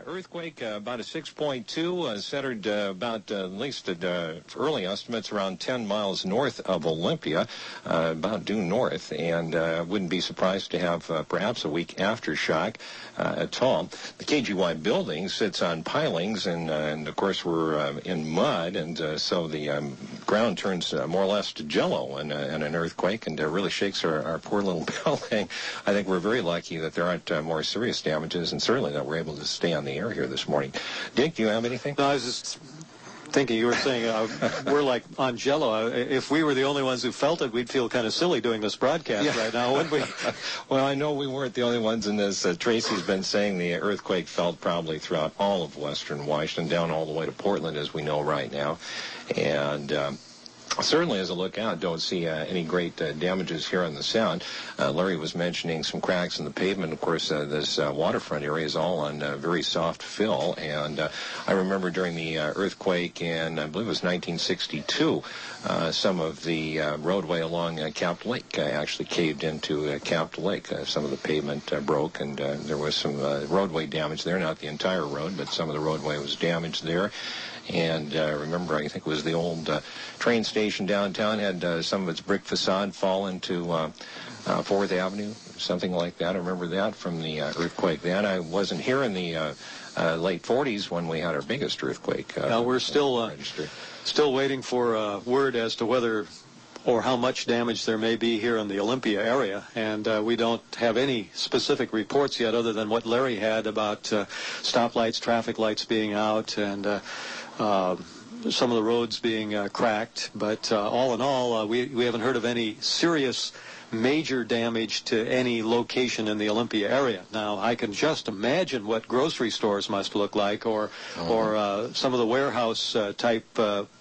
Earthquake about a 6.2, centered about at least at early estimates around 10 miles north of Olympia, about due north, and wouldn't be surprised to have perhaps a week aftershock at all. The KGY building sits on pilings, and of course we're in mud, and so the ground turns more or less to jello in an earthquake, and really shakes our poor little building. I think we're very lucky that there aren't more serious damages, and certainly that we're able to stay on the air here this morning. Dick, do you have anything? No, I was just thinking, you were saying we're like on jello. If we were the only ones who felt it, we'd feel kind of silly doing this broadcast right now, wouldn't we? Well, I know we weren't the only ones in this. Tracy's been saying the earthquake felt probably throughout all of western Washington, down all the way to Portland, as we know right now. And certainly, as a lookout, don't see any great damages here on the Sound. Larry was mentioning some cracks in the pavement. Of course, this waterfront area is all on very soft fill. And I remember during the earthquake in, I believe it was 1962, some of the roadway along Capt Lake actually caved into Capt Lake. Some of the pavement broke, and there was some roadway damage there. Not the entire road, but some of the roadway was damaged there. And remember, I think it was the old train station downtown had some of its brick facade fall into 4th Avenue, something like that. I remember that from the earthquake then. I wasn't here in the late 40s when we had our biggest earthquake. Now, we're still waiting for word as to whether or how much damage there may be here in the Olympia area, and we don't have any specific reports yet other than what Larry had about stoplights, traffic lights being out, and some of the roads being cracked. But all in all, we haven't heard of any serious major damage to any location in the Olympia area. Now, I can just imagine what grocery stores must look like, or some of the warehouse type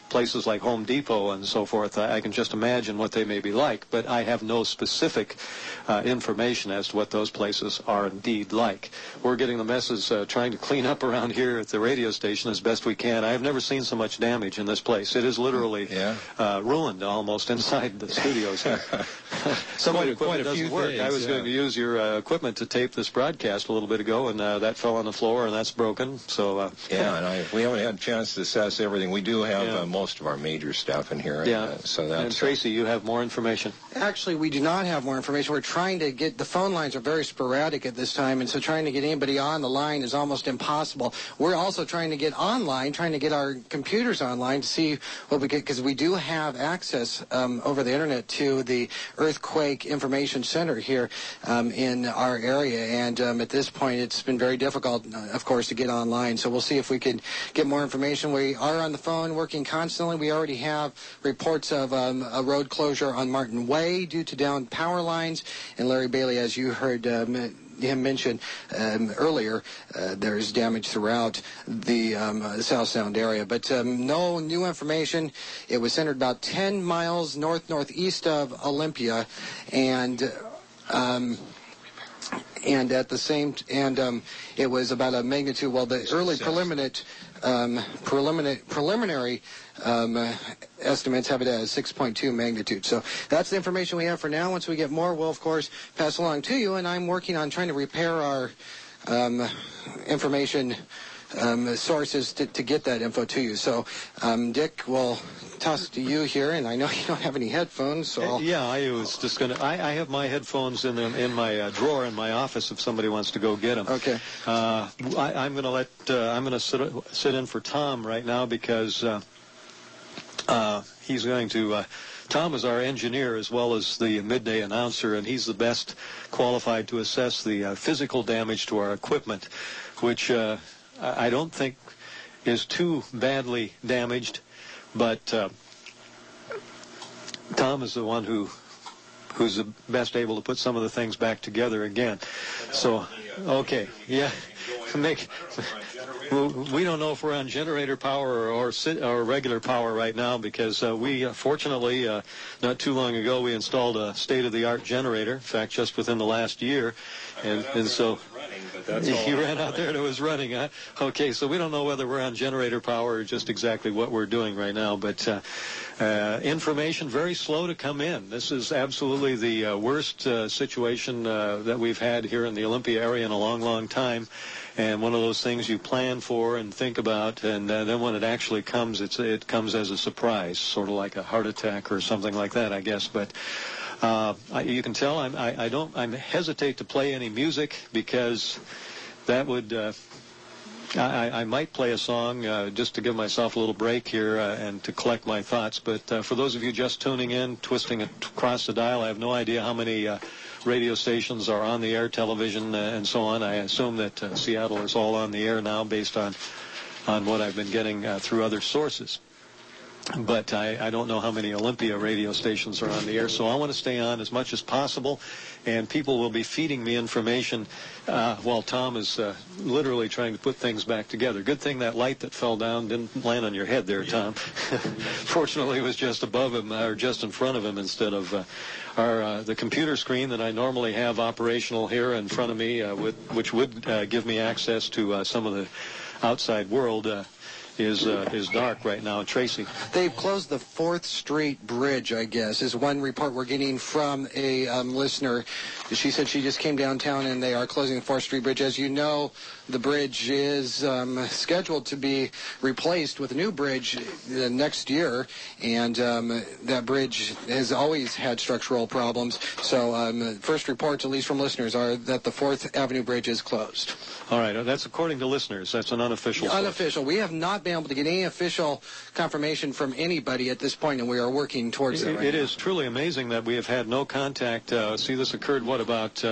places like Home Depot and so forth. I can just imagine what they may be like, but I have no specific information as to what those places are indeed like. We're getting the messes trying to clean up around here at the radio station as best we can. I have never seen so much damage in this place. It is literally ruined almost inside the studios here. Some of the equipment doesn't work. I was going to use your equipment to tape this broadcast a little bit ago, and that fell on the floor, and that's broken. So and we haven't had a chance to assess everything. We do have most of our major stuff in here. So that's, and Tracy, you have more information? Actually, we do not have more information. We're trying to get, the phone lines are very sporadic at this time, and so trying to get anybody on the line is almost impossible. We're also trying to get online, trying to get our computers online to see what we get, because we do have access over the internet to the Earthquake Information Center here in our area, and at this point it's been very difficult, of course, to get online. So we'll see if we can get more information. We are on the phone working constantly. We already have reports of a road closure on Martin Way due to downed power lines. And Larry Bailey, as you heard him mention earlier, there's damage throughout the South Sound area. But no new information. It was centered about 10 miles northeast of Olympia, and at the same, it was about a magnitude. Well, the early preliminary estimates have it as 6.2 magnitude. So that's the information we have for now. Once we get more, we'll of course pass along to you. And I'm working on trying to repair our information sources to get that info to you. So Dick, will toss to you here, and I know you don't have any headphones, so I was just gonna. I have my headphones in my drawer in my office if somebody wants to go get them. Okay. I'm gonna sit in for Tom right now because he's going to. Tom is our engineer as well as the midday announcer, and he's the best qualified to assess the physical damage to our equipment, which I don't think is too badly damaged. But Tom is the one who's the best able to put some of the things back together again. So, okay, yeah, we don't know if we're on generator power or regular power right now, because we fortunately not too long ago we installed a state-of-the-art generator. In fact, just within the last year, and so it. That's all. You ran out there and it was running, huh? Okay, so we don't know whether we're on generator power or just exactly what we're doing right now, but information very slow to come in. This is absolutely the worst situation that we've had here in the Olympia area in a long, long time. And one of those things you plan for and think about, and then when it actually comes, it comes as a surprise, sort of like a heart attack or something like that, I guess. But you can tell I hesitate to play any music because that would I might play a song just to give myself a little break here and to collect my thoughts. But for those of you just tuning in, twisting across the dial, I have no idea how many radio stations are on the air, television, and so on. I assume that Seattle is all on the air now based on what I've been getting through other sources. But I don't know how many Olympia radio stations are on the air, so I want to stay on as much as possible, and people will be feeding me information while Tom is literally trying to put things back together. Good thing that light that fell down didn't land on your head there, Tom. Fortunately, it was just above him, or just in front of him, instead of the computer screen that I normally have operational here in front of me, which would give me access to some of the outside world. Is dark right now. Tracy. They've closed the 4th Street Bridge, I guess, is one report we're getting from a listener. She said she just came downtown and they are closing the 4th Street Bridge. As you know, the bridge is scheduled to be replaced with a new bridge next year, and that bridge has always had structural problems. So first reports, at least from listeners, are that the 4th Avenue Bridge is closed. All right, that's according to listeners. That's an unofficial source. Unofficial. We have not been able to get any official confirmation from anybody at this point, and we are working towards it. It is truly amazing that we have had no contact. See, this occurred, about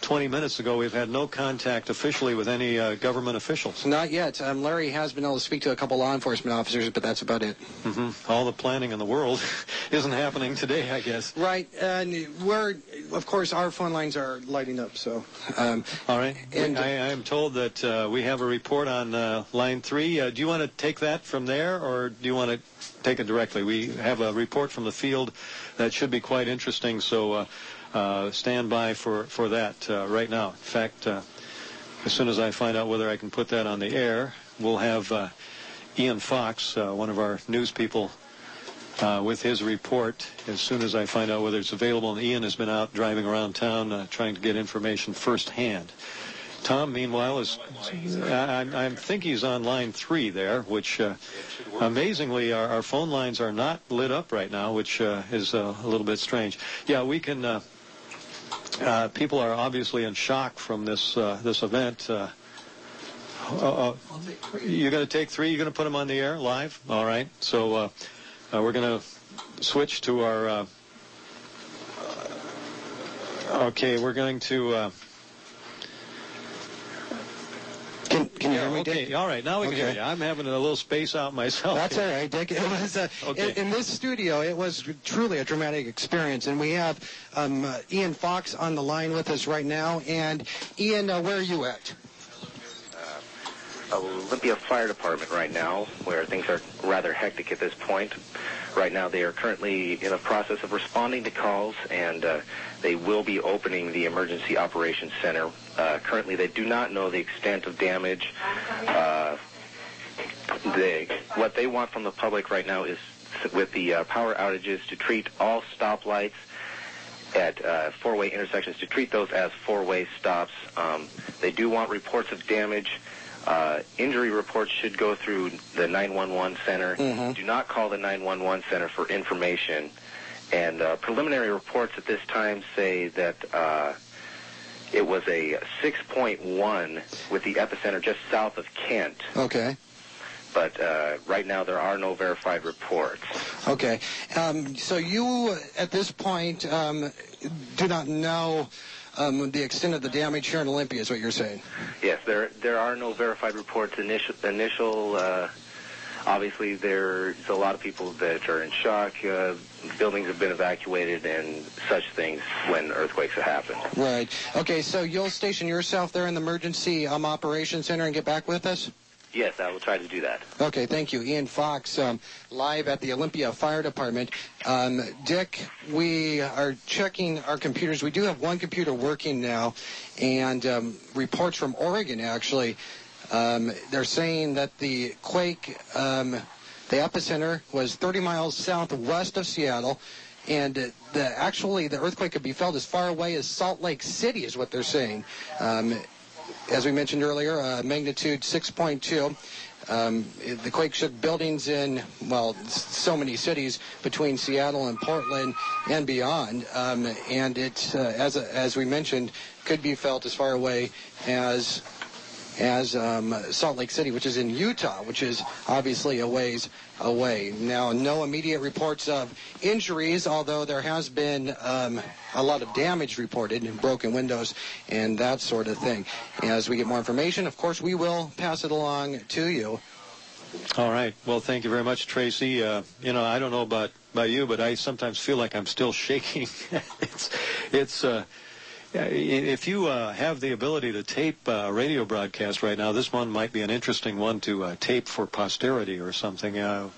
20 minutes ago. We've had no contact officially with any government officials. Not yet. Larry has been able to speak to a couple law enforcement officers, but that's about it. All the planning in the world isn't happening today, I guess. Right. And of course, our phone lines are lighting up. So. All right. And I am told that we have a report on line 3. Do you want to take that from there, or do you want to take it directly? We have a report from the field that should be quite interesting, so stand by for that right now. In fact, as soon as I find out whether I can put that on the air, we'll have Ian Fox, one of our news people, with his report as soon as I find out whether it's available. And Ian has been out driving around town trying to get information firsthand. Tom, meanwhile, I think he's on line 3 there, which amazingly our phone lines are not lit up right now, which is a little bit strange. Yeah, we can. People are obviously in shock from this event. You're going to take 3? You're going to put them on the air live? All right. So we're going to switch to our. Okay, we're going to. Can you hear me, Dick? Okay, all right, now we can hear you. I'm having a little space out myself. That's all right, Dick. It was in this studio. It was truly a dramatic experience, and we have Ian Fox on the line with us right now. And Ian, where are you at? Olympia Fire Department right now, where things are rather hectic at this point. Right now, they are currently in the process of responding to calls, and they will be opening the Emergency Operations Center. Currently, they do not know the extent of damage. What they want from the public right now is, with the power outages, to treat all stoplights at four-way intersections, to treat those as four-way stops. They do want reports of damage. Injury reports should go through the 911 center. Do not call the 911 center for information. And preliminary reports at this time say that it was a 6.1 with the epicenter just south of Kent. Okay. But right now there are no verified reports. Okay. So you, at this point, do not know the extent of the damage here in Olympia, is what you're saying? Yes, there are no verified reports. Initial obviously, there's a lot of people that are in shock. Buildings have been evacuated and such things when earthquakes have happened. Right. Okay, so you'll station yourself there in the Emergency Operations Center and get back with us? Yes, I will try to do that. Okay, thank you. Ian Fox, live at the Olympia Fire Department. Dick, we are checking our computers. We do have one computer working now, and reports from Oregon, actually. They're saying that the quake, the epicenter, was 30 miles southwest of Seattle, and the earthquake could be felt as far away as Salt Lake City, is what they're saying. As we mentioned earlier, magnitude 6.2. The quake shook buildings in, so many cities between Seattle and Portland and beyond. And it, as we mentioned, could be felt as far away as Salt Lake City, which is in Utah, which is obviously a ways away. Now, no immediate reports of injuries, although there has been a lot of damage reported and broken windows and that sort of thing. As we get more information, of course, we will pass it along to you. All right. Well, thank you very much, Tracy. I don't know about you, but I sometimes feel like I'm still shaking. If you have the ability to tape a radio broadcast right now, this one might be an interesting one to tape for posterity or something. You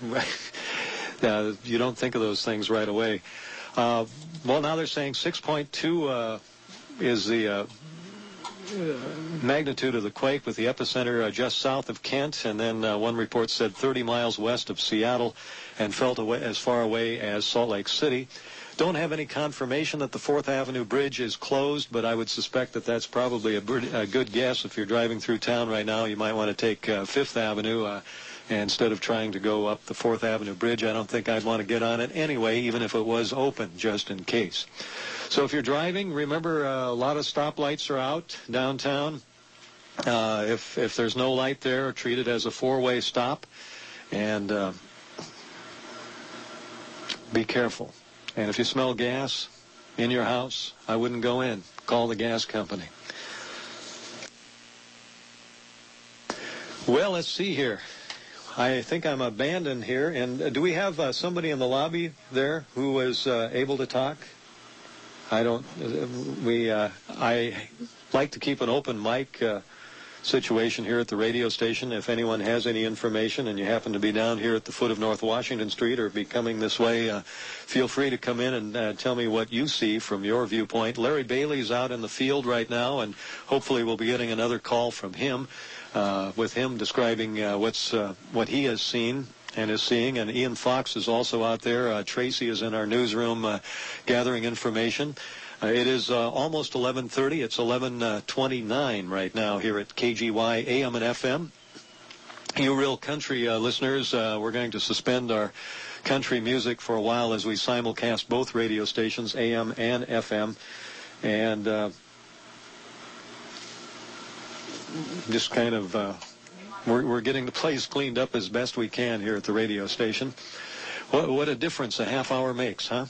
don't think of those things right away. Well, now they're saying 6.2 is the magnitude of the quake, with the epicenter just south of Kent, and then one report said 30 miles west of Seattle and felt as far away as Salt Lake City. Don't have any confirmation that the 4th Avenue Bridge is closed, but I would suspect that that's probably a good guess. If you're driving through town right now, you might want to take 5th Avenue instead of trying to go up the 4th Avenue Bridge. I don't think I'd want to get on it anyway, even if it was open, just in case. So if you're driving, remember a lot of stoplights are out downtown. If there's no light there, treat it as a 4-way stop, and be careful. And if you smell gas in your house, I wouldn't go in. Call the gas company. Well, let's see here. I think I'm abandoned here. And do we have somebody in the lobby there who was able to talk? I like to keep an open mic situation here at the radio station. If anyone has any information and you happen to be down here at the foot of North Washington Street or be coming this way, feel free to come in and tell me what you see from your viewpoint. Larry Bailey's out in the field right now, and hopefully we'll be getting another call from him with him describing what he has seen and is seeing. And Ian Fox is also out there. Tracy is in our newsroom gathering information. It is almost 11:30. It's 11:29 right now here at KGY AM and FM. You real country listeners, we're going to suspend our country music for a while as we simulcast both radio stations, AM and FM. And just kind of, we're getting the place cleaned up as best we can here at the radio station. What a difference a half hour makes, huh?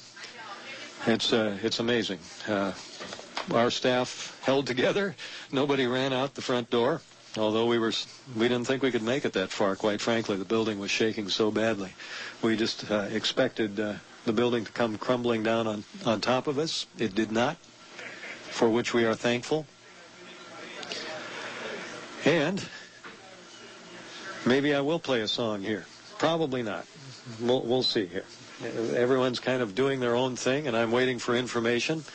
It's amazing. Our staff held together. Nobody ran out the front door, although we didn't think we could make it that far, quite frankly. The building was shaking so badly. We just expected the building to come crumbling down on top of us. It did not, for which we are thankful. And maybe I will play a song here. Probably not. We'll see here. Everyone's kind of doing their own thing, and I'm waiting for information.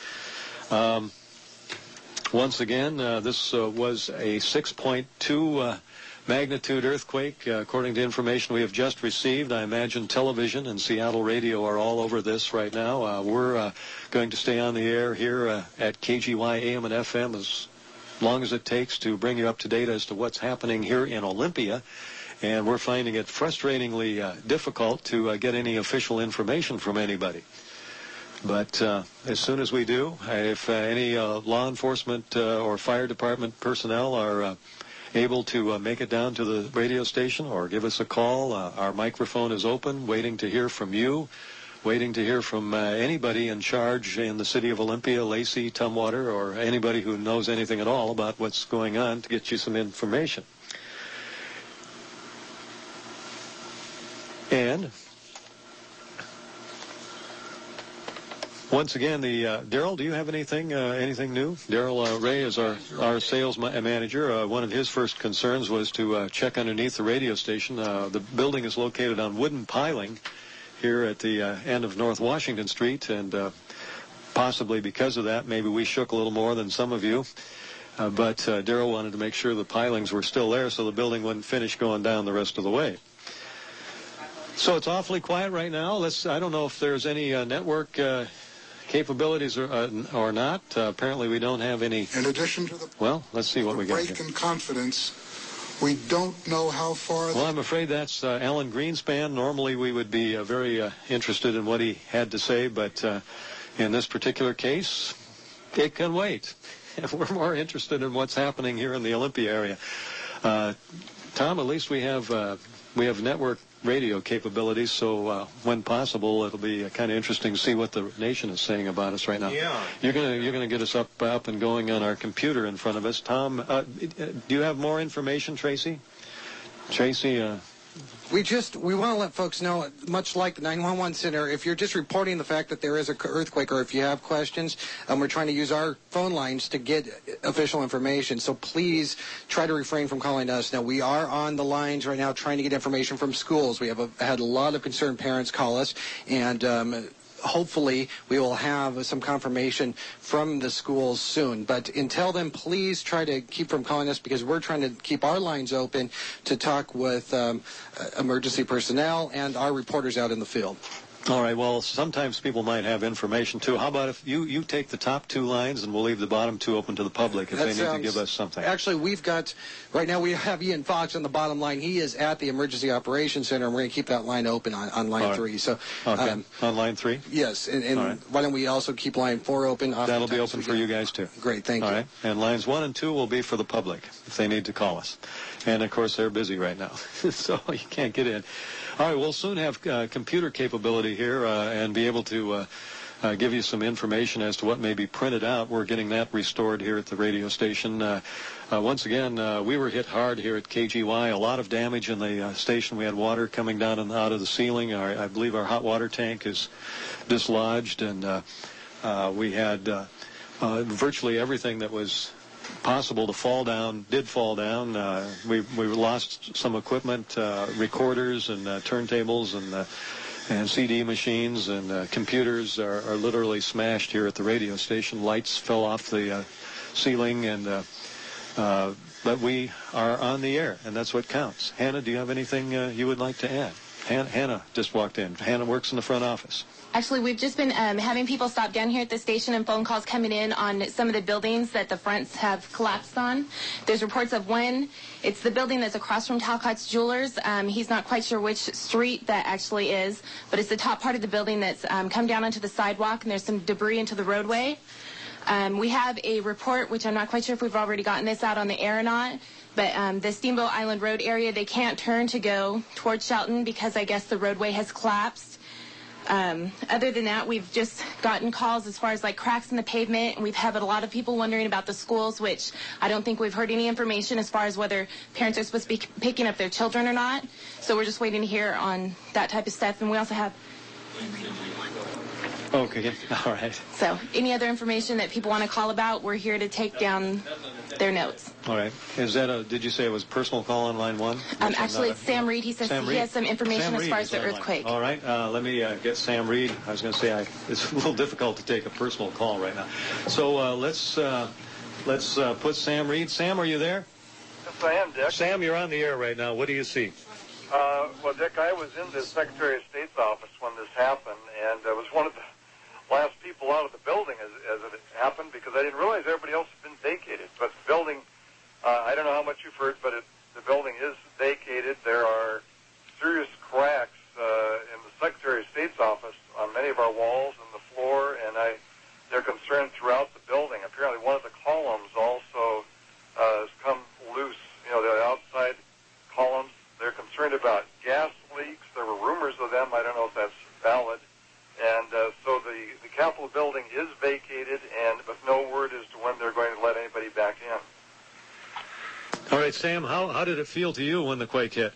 Once again, this was a 6.2 magnitude earthquake, according to information we have just received. I imagine television and Seattle radio are all over this right now. We're going to stay on the air here at KGY AM and FM as long as it takes to bring you up to date as to what's happening here in Olympia. And we're finding it frustratingly difficult to get any official information from anybody. But as soon as we do, if any law enforcement or fire department personnel are able to make it down to the radio station or give us a call, our microphone is open, waiting to hear from you, waiting to hear from anybody in charge in the city of Olympia, Lacey, Tumwater, or anybody who knows anything at all about what's going on to get you some information. And Once again, Daryl, do you have anything new? Daryl Ray is our sales manager. One of his first concerns was to check underneath the radio station. The building is located on wooden piling here at the end of North Washington Street, and possibly because of that, maybe we shook a little more than some of you. But Daryl wanted to make sure the pilings were still there so the building wouldn't finish going down the rest of the way. So it's awfully quiet right now. I don't know if there's any network capabilities or not. Apparently we don't have any. In addition to the let's see what we got break here. in confidence, we don't know how far. Well, I'm afraid that's Alan Greenspan. Normally we would be very interested in what he had to say, but in this particular case, it can wait. We're more interested in what's happening here in the Olympia area. Tom, at least we have network radio capabilities, so when possible, it'll be kind of interesting to see what the nation is saying about us right now. Yeah. You're gonna get us up and going on our computer in front of us. Tom, do you have more information, Tracy? Tracy. We want to let folks know, much like the 911 center, if you're just reporting the fact that there is an earthquake, or if you have questions, we're trying to use our phone lines to get official information. So please try to refrain from calling us. Now, we are on the lines right now trying to get information from schools. We have had a lot of concerned parents call us, and hopefully we will have some confirmation from the schools soon. But until then, please try to keep from calling us, because we're trying to keep our lines open to talk with emergency personnel and our reporters out in the field. All right, well, sometimes people might have information, too. How about if you take the top two lines and we'll leave the bottom two open to the public if they need to give us something? Actually, right now we have Ian Fox on the bottom line. He is at the Emergency Operations Center, and we're going to keep that line open on line 3. So, okay. On line 3? Yes, and right. Why don't we also keep line 4 open? That'll be open for you guys, too. Great, thank you. All right, and lines 1 and 2 will be for the public if they need to call us. And, of course, they're busy right now, so you can't get in. All right, we'll soon have computer capability here and be able to give you some information as to what may be printed out. We're getting that restored here at the radio station. Once again, we were hit hard here at KGY. A lot of damage in the station. We had water coming down and out of the ceiling. I believe our hot water tank is dislodged, and we had virtually everything that was possible to fall down did fall down. We lost some equipment, recorders and turntables and CD machines, and computers are literally smashed here at the radio station. Lights fell off the ceiling, and but we are on the air, and that's what counts. Hannah, do you have anything you would like to add? Hannah just walked in. Hannah works in the front office. Actually, we've just been having people stop down here at the station and phone calls coming in on some of the buildings that the fronts have collapsed on. There's reports of one. It's the building that's across from Talcott's Jewelers. He's not quite sure which street that actually is, but it's the top part of the building that's come down onto the sidewalk, and there's some debris into the roadway. We have a report, which I'm not quite sure if we've already gotten this out on the air or not, but the Steamboat Island Road area, they can't turn to go towards Shelton because I guess the roadway has collapsed. Other than that, we've just gotten calls as far as like cracks in the pavement, and we've had a lot of people wondering about the schools, which I don't think we've heard any information as far as whether parents are supposed to be picking up their children or not. So we're just waiting to hear on that type of stuff. And we also have... Okay, all right. So any other information that people want to call about, we're here to take down their notes. All right. Is that did you say it was personal call on line 1? Actually, it's Sam Reed. He says he has some information as far as the earthquake. All right. Let me get Sam Reed. I was going to say it's a little difficult to take a personal call right now. So let's put Sam Reed. Sam, are you there? Yes, I am, Dick. Sam, you're on the air right now. What do you see? Well, Dick, I was in the Secretary of State's office when this happened, and I was one of the last people out of the building as it happened, because I didn't realize everybody else had been vacated. But the building, I don't know how much you've heard, but the building is vacated. There are serious cracks in the Secretary of State's office on many of our walls and the floor, and they're concerned throughout the building. Apparently one of the columns also has come loose, the outside columns. They're concerned about gas leaks. There were rumors of them. I don't know if that's valid. And so the Capitol building is vacated, but no word as to when they're going to let anybody back in. All right, Sam, how did it feel to you when the quake hit?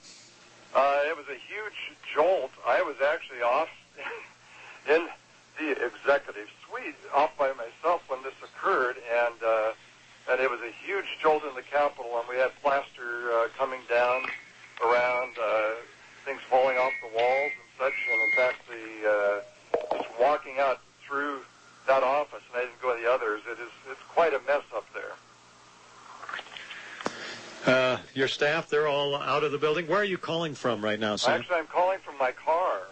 It was a huge jolt. I was actually off in the executive suite. pretty off by myself when this occurred, and it was a huge jolt in the Capitol, and we had plaster coming down around, things falling off the walls and such, and in fact, just walking out through that office, and I didn't go to the others, it's quite a mess up there. Your staff, they're all out of the building. Where are you calling from right now, Sam? Actually, I'm calling from my car,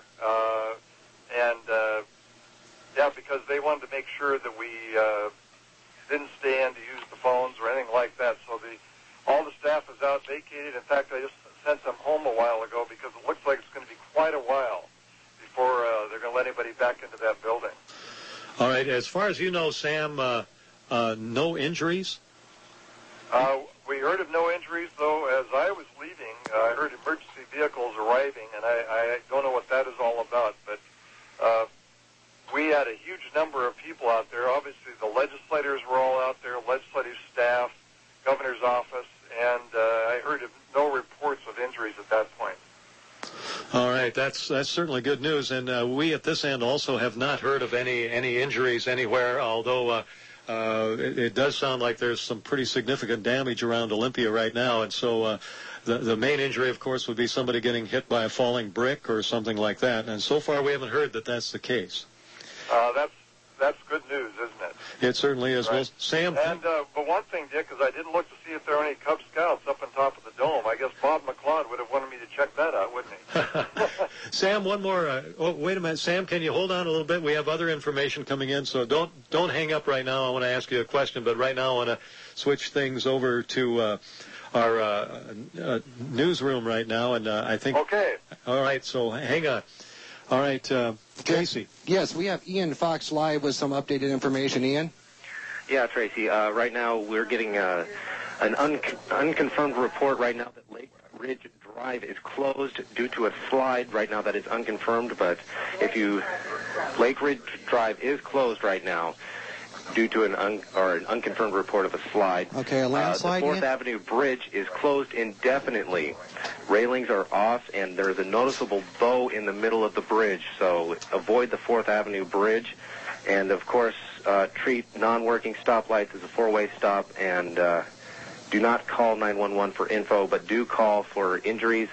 because they wanted to make sure that we didn't stay in to use the phones or anything like that. So all the staff is out vacated. In fact, I just sent them home a while ago because it looks like it's going to be quite a while before they're going to let anybody back into that building. All right. As far as you know, Sam, no injuries? We heard of no injuries, though. As I was leaving, I heard emergency vehicles arriving, and I don't know what that is all about. But we had a huge number of people out there. Obviously, the legislators were all out there, legislative staff, governor's office, and I heard of no reports of injuries at that point. All right, that's certainly good news, and we at this end also have not heard of any injuries anywhere, although it does sound like there's some pretty significant damage around Olympia right now, and so the main injury, of course, would be somebody getting hit by a falling brick or something like that, and so far we haven't heard that that's the case. That's good news, isn't it? It certainly is. Right. Well, Sam... And, but one thing, Dick, is I didn't look to see if there are any Cub Scouts up on top of the dome. I guess Bob McLeod would have wanted me to check that out, wouldn't he? Sam, one more... wait a minute. Sam, can you hold on a little bit? We have other information coming in, so don't hang up right now. I want to ask you a question, but right now I want to switch things over to our newsroom right now, and I think... Okay. All right, so hang on. All right, Tracy. Yes, we have Ian Fox live with some updated information. Ian? Yeah, Tracy. Right now we're getting an unconfirmed report right now that Lake Ridge Drive is closed due to a slide. Right now that is unconfirmed, but Lake Ridge Drive is closed right now due to an unconfirmed report of a slide. Okay, a landslide. The 4th Avenue Bridge is closed indefinitely. Railings are off, and there's a noticeable bow in the middle of the bridge, so avoid the 4th Avenue Bridge. And, of course, treat non-working stoplights as a four-way stop, and do not call 911 for info, but do call for injuries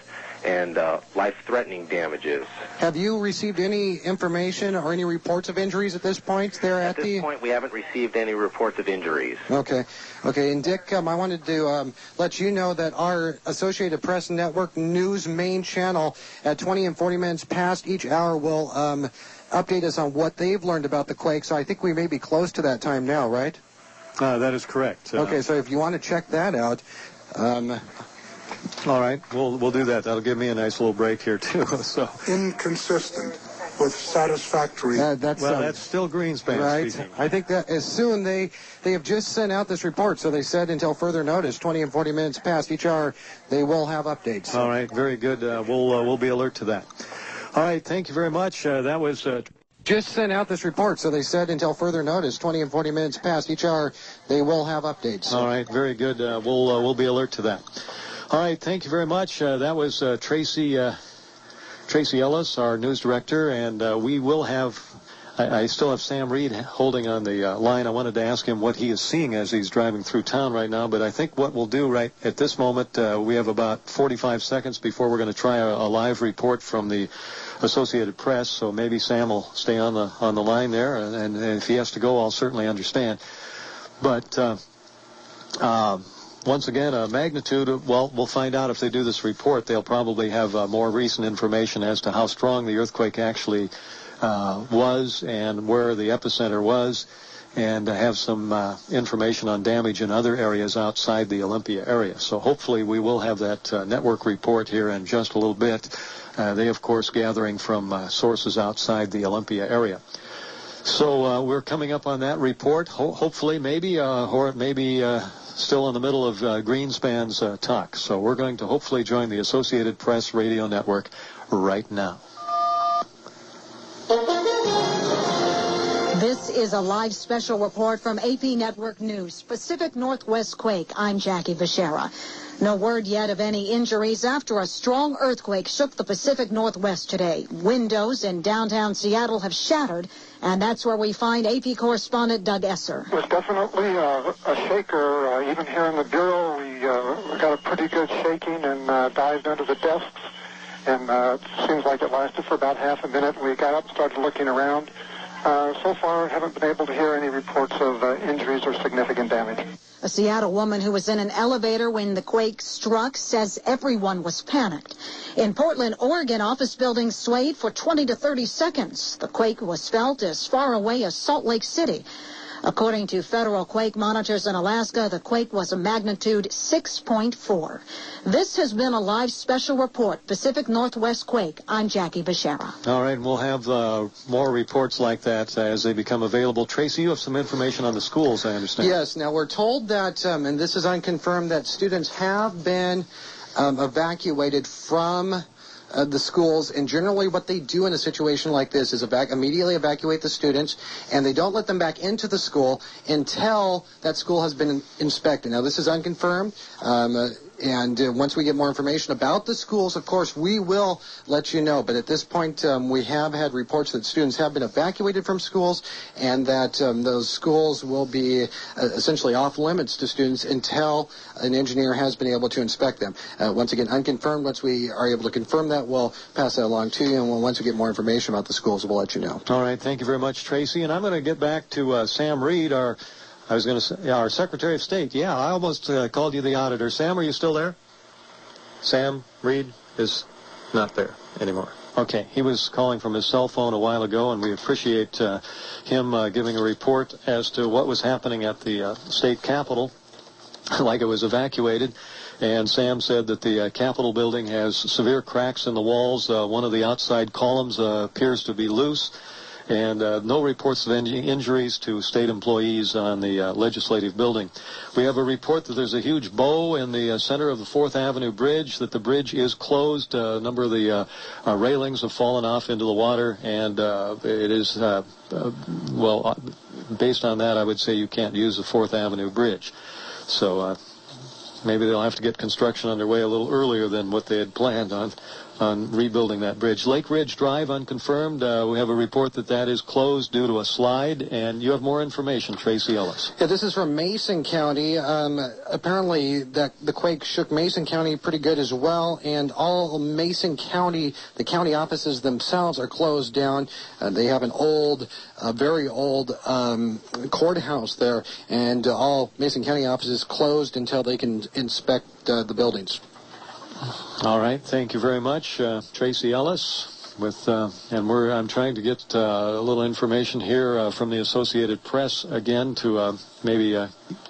and life-threatening damages. Have you received any information or any reports of injuries at this point there at this point, we haven't received any reports of injuries. Okay. And Dick, I wanted to let you know that our Associated Press Network news main channel at 20 and 40 minutes past each hour will update us on what they've learned about the quake. So I think we may be close to that time now, right? That is correct. Okay, so if you want to check that out... all right, we'll do that. That'll give me a nice little break here, too. So inconsistent with satisfactory. That's still Greenspan right. speaking. I think that as soon they have just sent out this report, so they said until further notice, 20 and 40 minutes past each hour, they will have updates. All right, very good. We'll be alert to that. All right, thank you very much. That was... just sent out this report, so they said until further notice, 20 and 40 minutes past each hour, they will have updates. All right, very good. We'll be alert to that. All right, thank you very much. That was Tracy Ellis, our news director, and we will have... I still have Sam Reed holding on the line. I wanted to ask him what he is seeing as he's driving through town right now, but I think what we'll do right at this moment, we have about 45 seconds before we're going to try a live report from the Associated Press, so maybe Sam will stay on the line there, and if he has to go, I'll certainly understand. But once again, magnitude, well, we'll find out if they do this report. They'll probably have more recent information as to how strong the earthquake actually was and where the epicenter was, and have some information on damage in other areas outside the Olympia area. So hopefully we will have that network report here in just a little bit. They, of course, gathering from sources outside the Olympia area. So we're coming up on that report, hopefully, maybe, or maybe still in the middle of Greenspan's talk. So we're going to hopefully join the Associated Press Radio Network right now. This This is a live special report from AP Network News. Pacific Northwest quake. I'm Jackie Vachera. No word yet of any injuries after a strong earthquake shook the Pacific Northwest today. Windows in downtown Seattle have shattered, and that's where we find AP correspondent Doug Esser. It was definitely a shaker. Even here in the Bureau, we got a pretty good shaking and dived under the desks. And it seems like it lasted for about half a minute. We got up and started looking around. So far, haven't been able to hear any reports of injuries or significant damage. A Seattle woman who was in an elevator when the quake struck says everyone was panicked. In Portland, Oregon, office buildings swayed for 20 to 30 seconds. The quake was felt as far away as Salt Lake City. According to federal quake monitors in Alaska, the quake was a magnitude 6.4. This has been a live special report, Pacific Northwest quake. I'm Jackie Bashara. All right, we'll have more reports like that as they become available. Tracy, you have some information on the schools, I understand. Yes, now we're told that, and this is unconfirmed, that students have been evacuated from the schools, and generally what they do in a situation like this is immediately evacuate the students, and they don't let them back into the school until that school has been inspected. Now, this is unconfirmed, and once we get more information about the schools, of course, we will let you know. But at this point, we have had reports that students have been evacuated from schools, and that those schools will be essentially off limits to students until an engineer has been able to inspect them. Once again, unconfirmed. Once we are able to confirm that, we'll pass that along to you, and once we get more information about the schools, we'll let you know. All right, thank you very much, Tracy. And I'm going to get back to Sam Reed, our Secretary of State. Yeah, I almost called you the auditor. Sam, are you still there? Sam Reed is not there anymore. Okay, he was calling from his cell phone a while ago, and we appreciate him giving a report as to what was happening at the state capitol, like it was evacuated. And Sam said that the Capitol building has severe cracks in the walls. One of the outside columns appears to be loose. And no reports of injuries to state employees on the legislative building. We have a report that there's a huge bow in the center of the 4th Avenue Bridge, that the bridge is closed. A number of the railings have fallen off into the water, and it is, based on that, I would say you can't use the 4th Avenue Bridge. So maybe they'll have to get construction underway a little earlier than what they had planned on rebuilding that bridge. Lake Ridge Drive, unconfirmed. We have a report that is closed due to a slide, and you have more information, Tracy Ellis. Yeah, this is from Mason County. Apparently, the quake shook Mason County pretty good as well, and all Mason County, the county offices themselves are closed down. They have an very old courthouse there, and all Mason County offices closed until they can inspect the buildings. All right, thank you very much, Tracy Ellis. I'm trying to get a little information here from the Associated Press again to maybe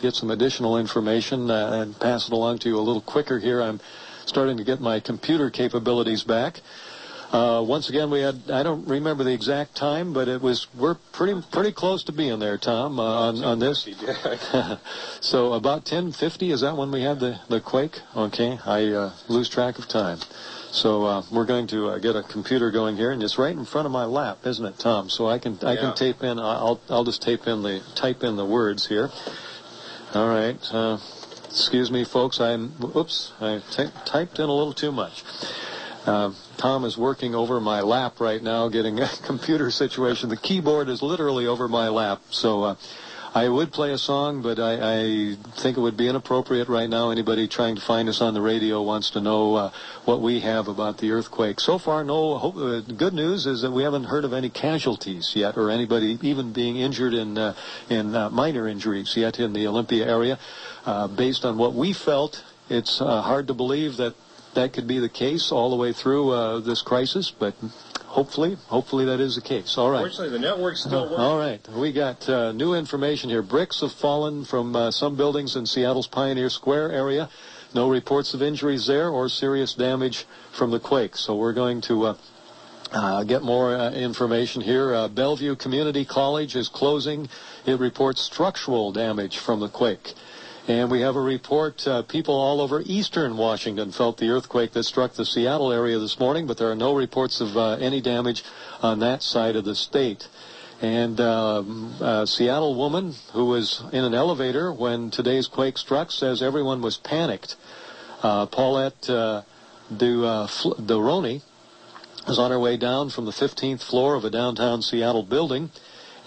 get some additional information and pass it along to you a little quicker here. I'm starting to get my computer capabilities back. Once again, we had, I don't remember the exact time, but we're pretty close to being there, Tom, on this. So about 10:50, is that when we had the quake? Okay, I lose track of time. So we're going to get a computer going here, and it's right in front of my lap, isn't it, Tom? So I can tape in. I'll just type in the words here. All right. Excuse me, folks. I typed in a little too much. Tom is working over my lap right now, getting a computer situation. The keyboard is literally over my lap. So I would play a song, but I think it would be inappropriate right now. Anybody trying to find us on the radio wants to know what we have about the earthquake. So far, no. Good news is that we haven't heard of any casualties yet, or anybody even being injured in minor injuries yet in the Olympia area. Based on what we felt, it's hard to believe that could be the case all the way through this crisis, but hopefully that is the case. All right. Fortunately, the network's still working. All right. We got new information here. Bricks have fallen from some buildings in Seattle's Pioneer Square area. No reports of injuries there or serious damage from the quake. So we're going to get more information here. Bellevue Community College is closing. It reports structural damage from the quake. And we have a report, people all over eastern Washington felt the earthquake that struck the Seattle area this morning, but there are no reports of any damage on that side of the state. And a Seattle woman who was in an elevator when today's quake struck says everyone was panicked. Paulette Duroni was on her way down from the 15th floor of a downtown Seattle building,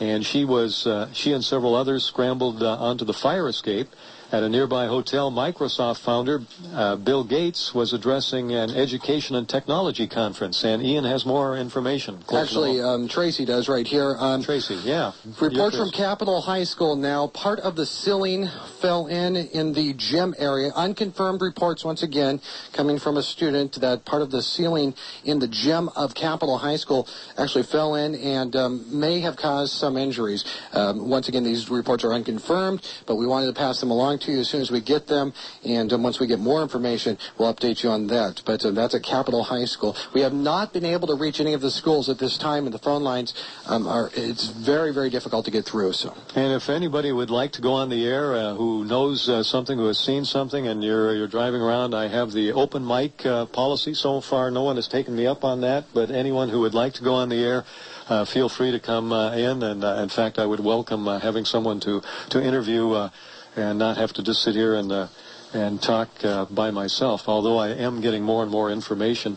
and she and several others scrambled onto the fire escape. At a nearby hotel, Microsoft founder Bill Gates was addressing an education and technology conference, and Ian has more information. Actually, Tracy does right here. Tracy, yeah. Report from Capitol High School now. Part of the ceiling fell in the gym area. Unconfirmed reports, once again, coming from a student that part of the ceiling in the gym of Capitol High School actually fell in and may have caused some injuries. Once again, these reports are unconfirmed, but we wanted to pass them along to you as soon as we get them, and once we get more information, we'll update you on that. But that's at Capitol High School. We have not been able to reach any of the schools at this time, and the phone lines it's very, very difficult to get through. So, and if anybody would like to go on the air who knows something, who has seen something, and you're driving around, I have the open mic policy. So far, no one has taken me up on that, but anyone who would like to go on the air, feel free to come in, and in fact, I would welcome having someone to interview and not have to just sit here and talk by myself, although I am getting more and more information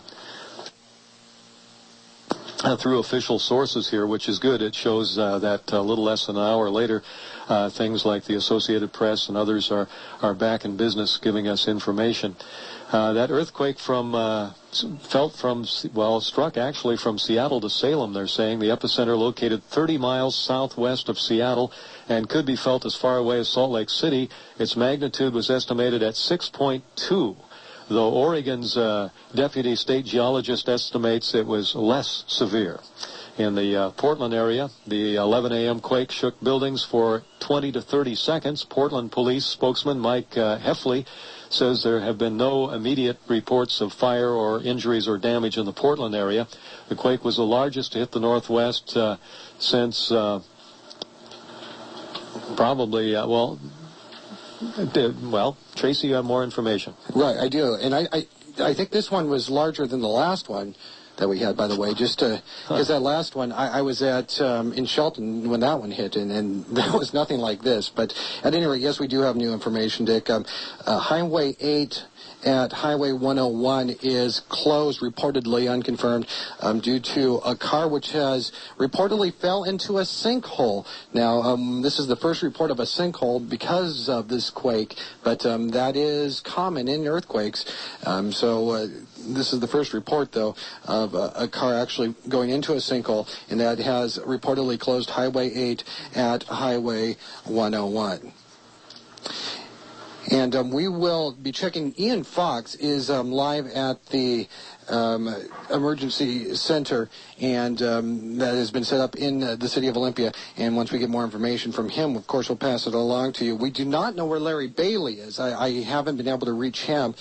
through official sources here, which is good. It shows that a little less than an hour later, things like the Associated Press and others are back in business giving us information. That earthquake struck actually from Seattle to Salem, they're saying. The epicenter located 30 miles southwest of Seattle and could be felt as far away as Salt Lake City. Its magnitude was estimated at 6.2, though Oregon's deputy state geologist estimates it was less severe. In the Portland area, the 11 a.m. quake shook buildings for 20 to 30 seconds. Portland police spokesman Mike Heffley says there have been no immediate reports of fire or injuries or damage in the Portland area. The quake was the largest to hit the Northwest since Tracy, you have more information. Right, I do. And I think this one was larger than the last one that we had, by the way, just because that last one, I was at in Shelton when that one hit, and that was nothing like this. But at any rate, yes, we do have new information, Dick. Highway 8 at Highway 101 is closed, reportedly unconfirmed, due to a car which has reportedly fell into a sinkhole. Now, this is the first report of a sinkhole because of this quake, but that is common in earthquakes. This is the first report, though, of a car actually going into a sinkhole, and that has reportedly closed Highway 8 at Highway 101. And we will be checking. Ian Fox is live at the emergency center, and that has been set up in the city of Olympia. And once we get more information from him, of course, we'll pass it along to you. We do not know where Larry Bailey is. I haven't been able to reach him.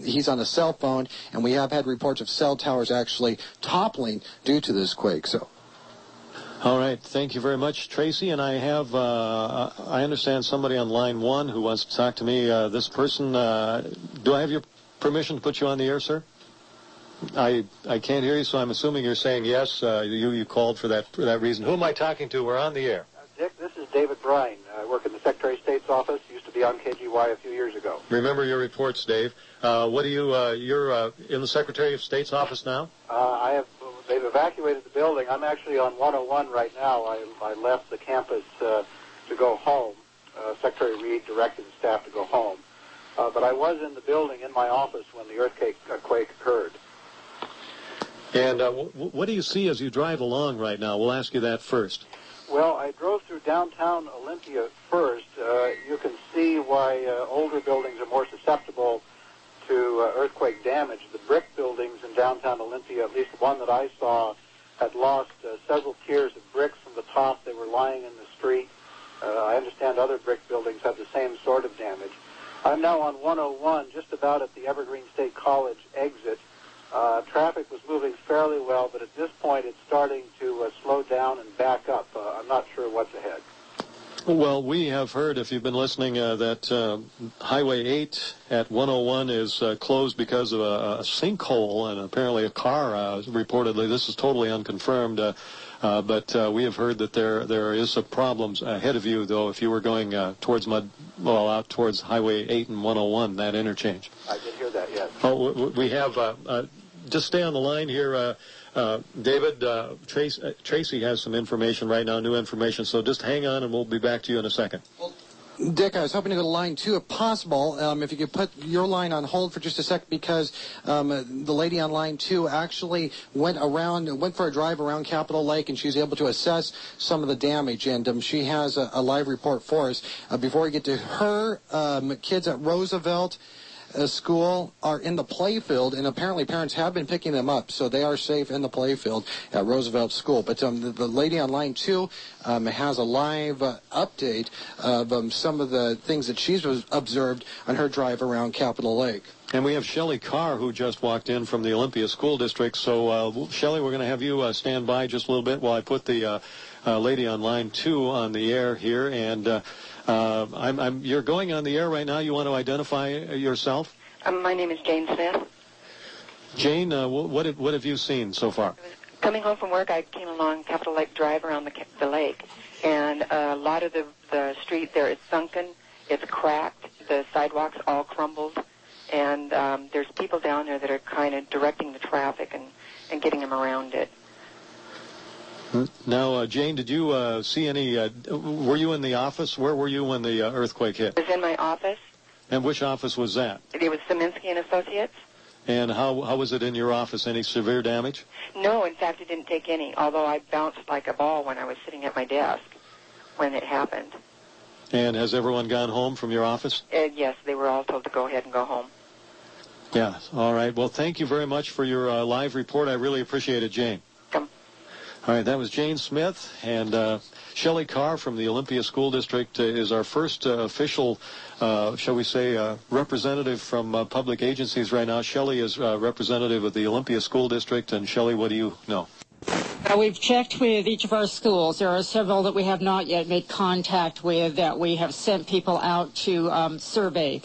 He's on a cell phone, and we have had reports of cell towers actually toppling due to this quake. So. All right. Thank you very much, Tracy. And I have, I understand somebody on line 1 who wants to talk to me. This person, do I have your permission to put you on the air, sir? I can't hear you, so I'm assuming you're saying yes. You called for that reason. Who am I talking to? We're on the air. Dick, this is David Bryan. I work in the Secretary of State's office. Used to be on KGY a few years ago. Remember your reports, Dave. What do you, you're in the Secretary of State's office now? They've evacuated the building. I'm actually on 101 right now. I left the campus to go home. Secretary Reed directed the staff to go home. But I was in the building in my office when the quake occurred. And what do you see as you drive along right now? We'll ask you that first. Well, I drove through downtown Olympia first. You can see why older buildings are more susceptible to earthquake damage. The brick buildings in downtown Olympia, at least one that I saw, had lost several tiers of bricks from the top. They were lying in the street. I understand other brick buildings have the same sort of damage. I'm now on 101, just about at the Evergreen State College exit. Traffic was moving fairly well, but at this point it's starting to slow down and back up. I'm not sure what's ahead. Well, we have heard, if you've been listening, that Highway 8 at 101 is closed because of a sinkhole and apparently a car, reportedly. This is totally unconfirmed. But we have heard that there is some problems ahead of you, though, if you were going out towards Highway 8 and 101, that interchange. I did hear that, yes. Oh, we have, just stay on the line here, David. Tracy has some information right now, new information, so just hang on and we'll be back to you in a second. Dick, I was hoping to go to line 2 if possible. If you could put your line on hold for just a sec, because the lady on line 2 actually went for a drive around Capitol Lake, and she was able to assess some of the damage, and she has a live report for us. Before we get to her, kids at Roosevelt school are in the playfield, and apparently parents have been picking them up, so they are safe in the playfield at Roosevelt School. But the lady on line 2 has a live update of some of the things that she's observed on her drive around Capitol Lake. And we have Shelley Carr, who just walked in from the Olympia School District. So, Shelley, we're going to have you stand by just a little bit while I put the lady on line 2 on the air here. And you're going on the air right now. You want to identify yourself? My name is Jane Smith. Jane, what have you seen so far? Coming home from work, I came along Capitol Lake Drive around the lake, and a lot of the street there is sunken. It's cracked. The sidewalks all crumbled, and there's people down there that are kind of directing the traffic and getting them around it. Now, Jane, did you see any, were you in the office? Where were you when the earthquake hit? I was in my office. And which office was that? It was Saminsky and Associates. And how was it in your office? Any severe damage? No, in fact, it didn't take any, although I bounced like a ball when I was sitting at my desk when it happened. And has everyone gone home from your office? Yes, they were all told to go ahead and go home. Yeah, all right. Well, thank you very much for your live report. I really appreciate it, Jane. All right, that was Jane Smith, and Shelley Carr from the Olympia School District is our first official, shall we say, representative from public agencies right now. Shelley is representative of the Olympia School District, and Shelley, what do you know? We've checked with each of our schools. There are several that we have not yet made contact with that we have sent people out to survey.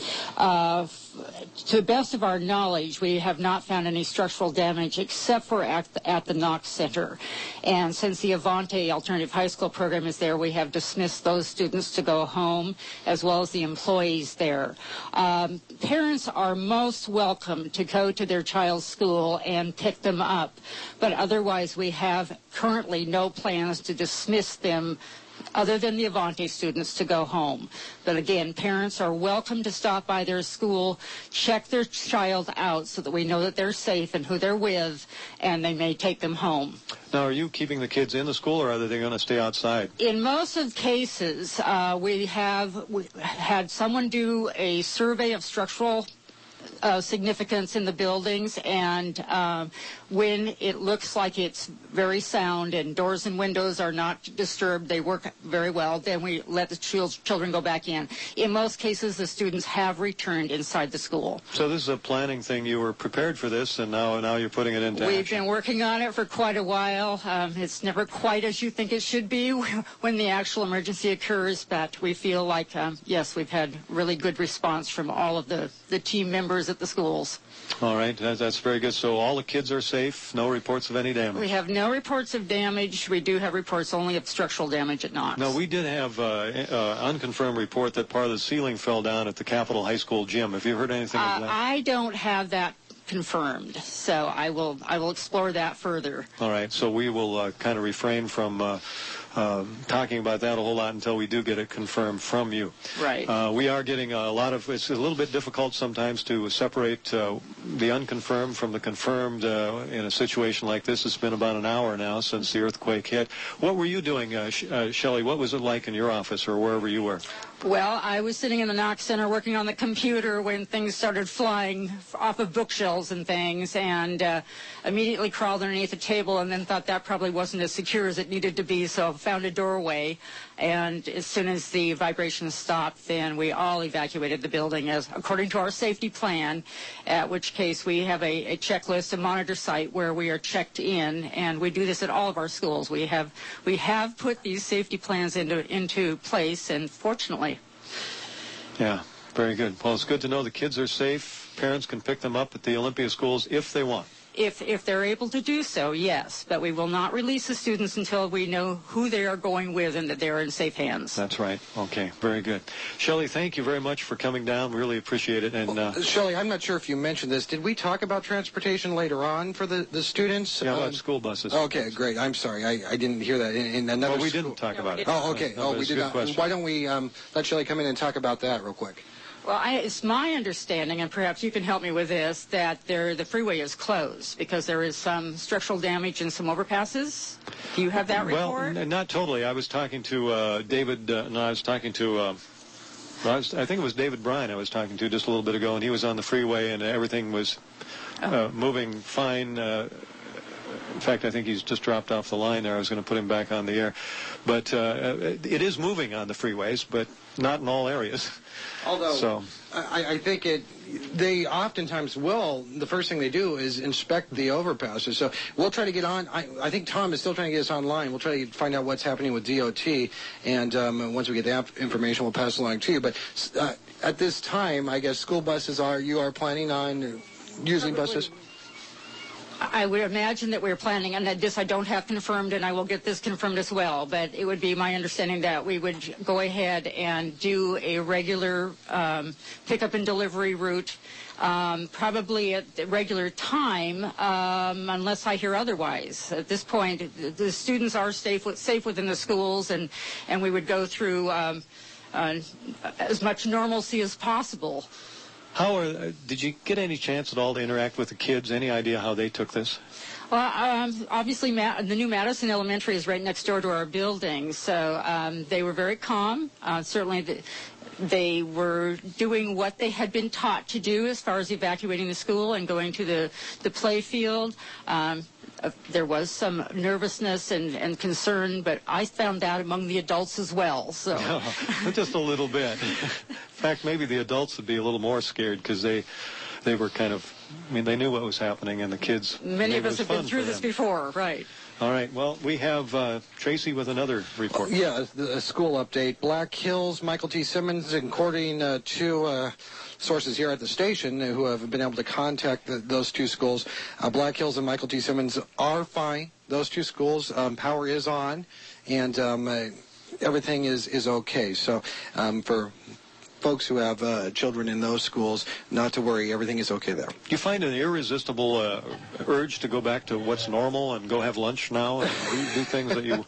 To the best of our knowledge, we have not found any structural damage except for at the Knox Center. And since the Avante Alternative High School program is there, we have dismissed those students to go home, as well as the employees there. Parents are most welcome to go to their child's school and pick them up. But otherwise, we have currently no plans to dismiss them other than the Avante students to go home. But again, parents are welcome to stop by their school, check their child out so that we know that they're safe and who they're with, and they may take them home. Now, are you keeping the kids in the school, or are they going to stay outside? In most of the cases, we had someone do a survey of structural significance in the buildings, and when it looks like it's very sound and doors and windows are not disturbed, they work very well, then we let the children go back in. In most cases, the students have returned inside the school. So this is a planning thing. You were prepared for this, and now you're putting it into action. We've been working on it for quite a while. It's never quite as you think it should be when the actual emergency occurs, but we feel like, yes, we've had really good response from all of the team members at the schools. All right, that's very good. So all the kids are safe, no reports of any damage? We have no reports of damage. We do have reports only of structural damage at Knox. No, we did have unconfirmed report that part of the ceiling fell down at the Capitol High School gym. Have you heard anything of that? I don't have that confirmed, so I will explore that further. All right, so we will kind of refrain from talking about that a whole lot until we do get it confirmed from you. Right. We are getting a lot of, it's a little bit difficult sometimes to separate the unconfirmed from the confirmed in a situation like this. It's been about an hour now since the earthquake hit. What were you doing, Shelley? What was it like in your office or wherever you were? Well, I was sitting in the Knox Center working on the computer when things started flying off of bookshelves and things, and immediately crawled underneath the table and then thought that probably wasn't as secure as it needed to be, so found a doorway. And as soon as the vibrations stopped, then we all evacuated the building as according to our safety plan, at which case we have a checklist, a monitor site where we are checked in, and we do this at all of our schools. We have put these safety plans into place, and fortunately. Yeah, very good. Well, it's good to know the kids are safe. Parents can pick them up at the Olympia schools if they want. If they're able to do so, yes. But we will not release the students until we know who they are going with and that they're in safe hands. That's right. Okay, very good. Shelley, thank you very much for coming down. Really appreciate it. And Shelley, I'm not sure if you mentioned this. Did we talk about transportation later on for the students? Yeah, about school buses. Okay, great. I'm sorry. I didn't hear that. In another well, we didn't talk about it. Oh, okay. No, we did not. Question. Why don't we let Shelley come in and talk about that real quick? Well, it's my understanding, and perhaps you can help me with this, that the freeway is closed because there is some structural damage in some overpasses. Do you have that report? Well, not totally. I was talking to David, I was talking to, I think it was David Bryan I was talking to just a little bit ago, and he was on the freeway, and everything was moving fine. In fact, I think he's just dropped off the line there. I was going to put him back on the air. But it is moving on the freeways, but not in all areas. Although, I think they oftentimes will, the first thing they do is inspect the overpasses. So we'll try to get on. I think Tom is still trying to get us online. We'll try to find out what's happening with DOT. And once we get that information, we'll pass it along to you. But at this time, I guess school buses you are planning on using buses? I would imagine that we're planning, and this I don't have confirmed, and I will get this confirmed as well, but it would be my understanding that we would go ahead and do a regular pickup and delivery route, probably at the regular time, unless I hear otherwise. At this point, the students are safe within the schools, and we would go through as much normalcy as possible. Did you get any chance at all to interact with the kids? Any idea how they took this? Well, obviously, the new Madison Elementary is right next door to our building, so they were very calm. Certainly, they were doing what they had been taught to do as far as evacuating the school and going to the play field. There was some nervousness and concern, but I found that among the adults as well. So just a little bit. In fact, maybe the adults would be a little more scared because they were kind of, they knew what was happening, and the kids. Many of us have been through this before, right? All right. Well, we have Tracy with another report. Yeah, a school update. Black Hills, Michael T. Simmons, according to sources here at the station who have been able to contact those two schools, Black Hills and Michael T. Simmons are fine. Those two schools, power is on, and everything is okay. So for folks who have children in those schools, not to worry, everything is okay there. Do you find an irresistible urge to go back to what's normal and go have lunch now and do things that you